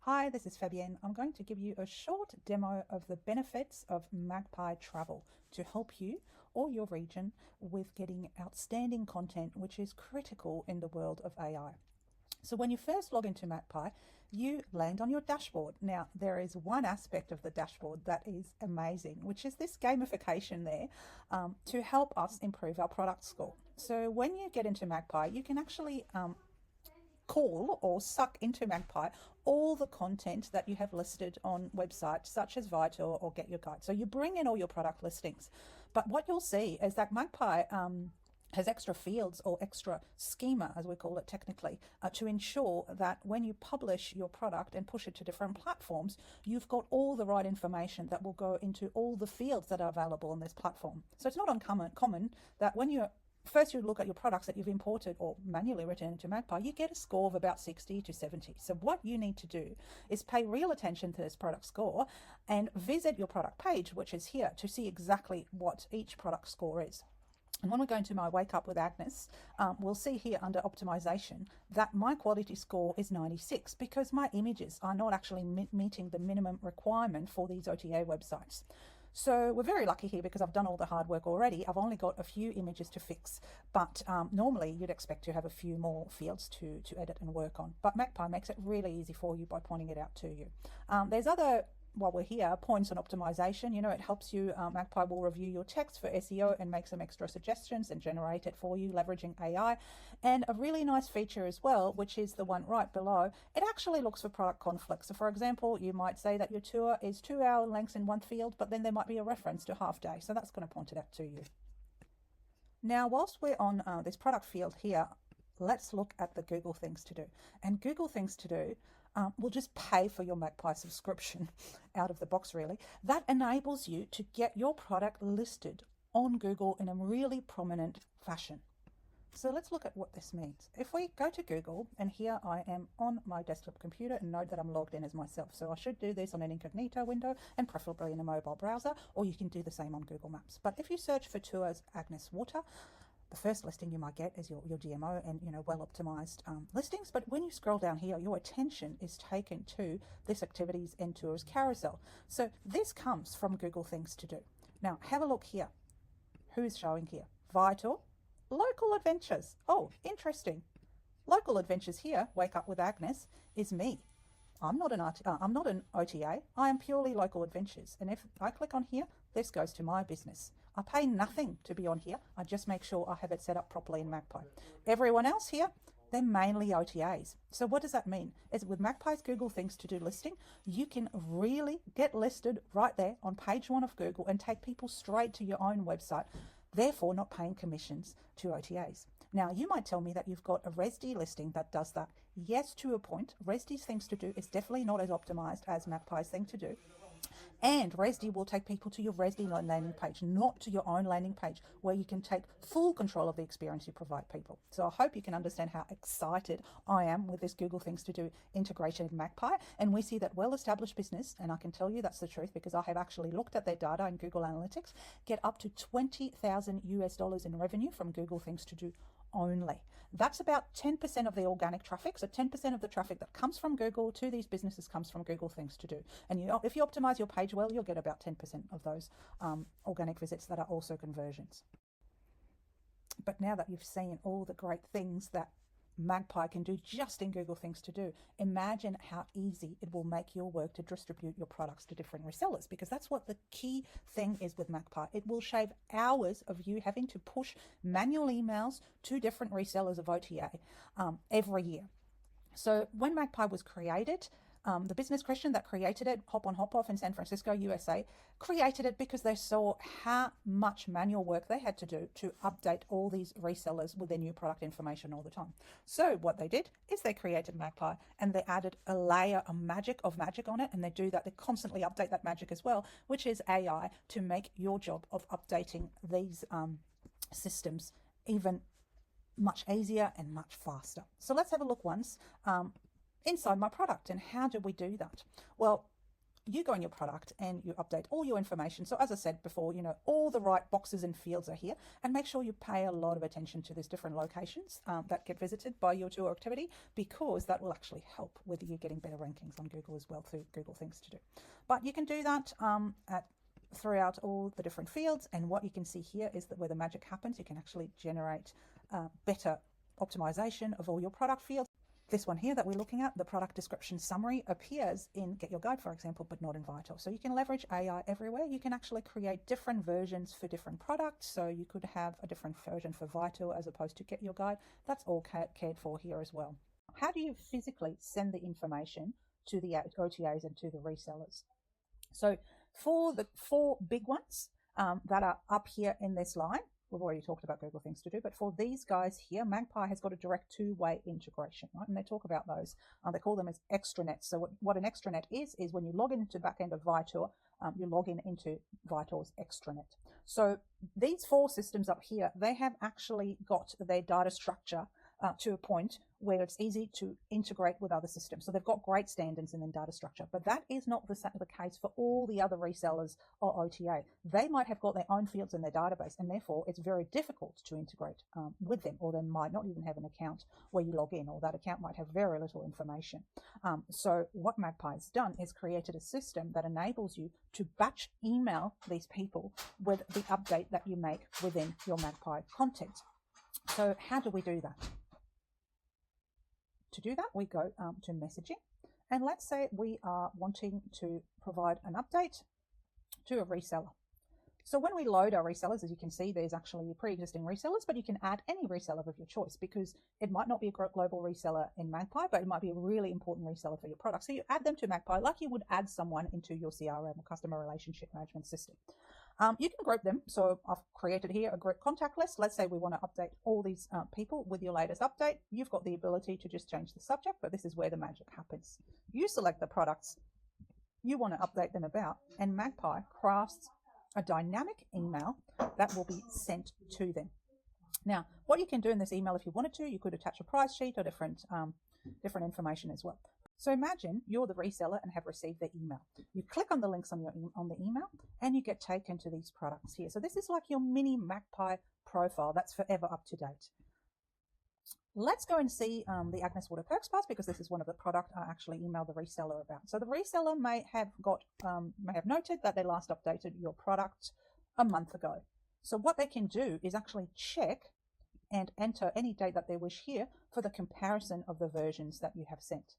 Hi, this is Fabienne. I'm going to give you a short demo of the benefits of Magpie.travel to help you or your region with getting outstanding content, which is critical in the world of AI. So when you first log into Magpie, you land on your dashboard. Now, there is one aspect of the dashboard that is amazing, which is this gamification there to help us improve our product score. So when you get into Magpie, you can actually call or suck into Magpie all the content that you have listed on websites such as Vital or Get Your Guide. So you bring in all your product listings. But what you'll see is that Magpie has extra fields or extra schema, as we call it technically, to ensure that when you publish your product and push it to different platforms, you've got all the right information that will go into all the fields that are available on this platform. So it's not uncommon that when you look at your products that you've imported or manually written into Magpie, you get a score of about 60 to 70. So what you need to do is pay real attention to this product score and visit your product page, which is here, to see exactly what each product score is. And when we go into my Wake Up with Agnes, we'll see here under optimization that my quality score is 96 because my images are not actually meeting the minimum requirement for these OTA websites. So we're very lucky here because I've done all the hard work already. I've only got a few images to fix, but normally you'd expect to have a few more fields to edit and work on. But Magpie makes it really easy for you by pointing it out to you. There's other, while we're here, points on optimization. You know, it helps you, Magpie will review your text for SEO and make some extra suggestions and generate it for you, leveraging AI. And a really nice feature as well, which is the one right below, it actually looks for product conflicts. So for example, you might say that your tour is 2 hour lengths in one field, but then there might be a reference to half day. So that's going to point it out to you. Now, whilst we're on this product field here, let's look at the Google Things to Do. And Google Things to Do will just pay for your Magpie subscription out of the box, really. That enables you to get your product listed on Google in a really prominent fashion. So let's look at what this means. If we go to Google, and here I am on my desktop computer, and note that I'm logged in as myself. So I should do this on an incognito window and preferably in a mobile browser, or you can do the same on Google Maps. But if you search for Tours Agnes Water, the first listing you might get is your DMO and, you know, well-optimized listings. But when you scroll down here, your attention is taken to this activities and tours carousel. So this comes from Google Things to Do. Now, have a look here. Who is showing here? Vital, Local Adventures. Oh, interesting. Local Adventures here, Wake Up with Agnes, is me. I'm not an OTA. I am purely Local Adventures. And if I click on here, this goes to my business. I pay nothing to be on here. I just make sure I have it set up properly in Magpie. Everyone else here, they're mainly OTAs. So what does that mean? Is with Magpie's Google Things to Do listing, you can really get listed right there on page 1 of Google and take people straight to your own website, therefore not paying commissions to OTAs. Now, you might tell me that you've got a ResD listing that does that. Yes, to a point. ResD's Things to Do is definitely not as optimized as Magpie's Thing to Do. And ResD will take people to your ResD landing page, not to your own landing page, where you can take full control of the experience you provide people. So I hope you can understand how excited I am with this Google Things to Do integration in Magpie. And we see that well-established business, and I can tell you that's the truth because I have actually looked at their data in Google Analytics, get up to $20,000 in revenue from Google Things to Do only. That's about 10% of the organic traffic. So 10% of the traffic that comes from Google to these businesses comes from Google Things to Do. And if you optimize your page well, you'll get about 10% of those organic visits that are also conversions. But now that you've seen all the great things that Magpie can do just in Google Things to Do, imagine how easy it will make your work to distribute your products to different resellers, because that's what the key thing is with Magpie. It will shave hours of you having to push manual emails to different resellers of OTA every year. So when Magpie was created, the business Christian that created it, Hop On Hop Off in San Francisco, USA, created it because they saw how much manual work they had to do to update all these resellers with their new product information all the time. So what they did is they created Magpie and they added a layer of magic on it, and they do that. They constantly update that magic as well, which is AI, to make your job of updating these systems even much easier and much faster. So let's have a look once inside my product. And how do we do that? Well, you go in your product and you update all your information. So as I said before, all the right boxes and fields are here, and make sure you pay a lot of attention to these different locations that get visited by your tour activity, because that will actually help with you getting better rankings on Google as well through Google Things to Do. But you can do that throughout all the different fields, and what you can see here is that where the magic happens, you can actually generate better optimization of all your product fields. This one here that we're looking at, the product description summary, appears in Get Your Guide, for example, but not in Vital. So you can leverage AI everywhere. You can actually create different versions for different products. So you could have a different version for Vital as opposed to Get Your Guide. That's all cared for here as well. How do you physically send the information to the OTAs and to the resellers? So for the 4 big ones that are up here in this line, we've already talked about Google Things to Do, but for these guys here, Magpie has got a direct 2-way integration, right? And they talk about those. They call them as extranets. So what an extranet is when you log into the back end of Vital, you log into Vital's extranet. So these 4 systems up here, they have actually got their data structure to a point where it's easy to integrate with other systems. So they've got great standards in their data structure, but that is not the case for all the other resellers or OTA. They might have got their own fields in their database, and therefore it's very difficult to integrate with them, or they might not even have an account where you log in, or that account might have very little information. So what Magpie has done is created a system that enables you to batch email these people with the update that you make within your Magpie content. So how do we do that? To do that, we go to messaging, and let's say we are wanting to provide an update to a reseller. So when we load our resellers, as you can see, there's actually pre-existing resellers, but you can add any reseller of your choice, because it might not be a global reseller in Magpie, but it might be a really important reseller for your product. So you add them to Magpie like you would add someone into your CRM or customer relationship management system. You can group them. So I've created here a group contact list. Let's say we want to update all these people with your latest update. You've got the ability to just change the subject, but this is where the magic happens. You select the products you want to update them about, and Magpie crafts a dynamic email that will be sent to them. Now, what you can do in this email, if you wanted to, you could attach a price sheet or different information as well. So imagine you're the reseller and have received the email. You click on the links on the email, and you get taken to these products here. So this is like your mini Magpie profile that's forever up to date. Let's go and see the Agnes Water Perks Pass, because this is one of the products I actually emailed the reseller about. So the reseller may have noted that they last updated your product a month ago. So what they can do is actually check and enter any date that they wish here for the comparison of the versions that you have sent.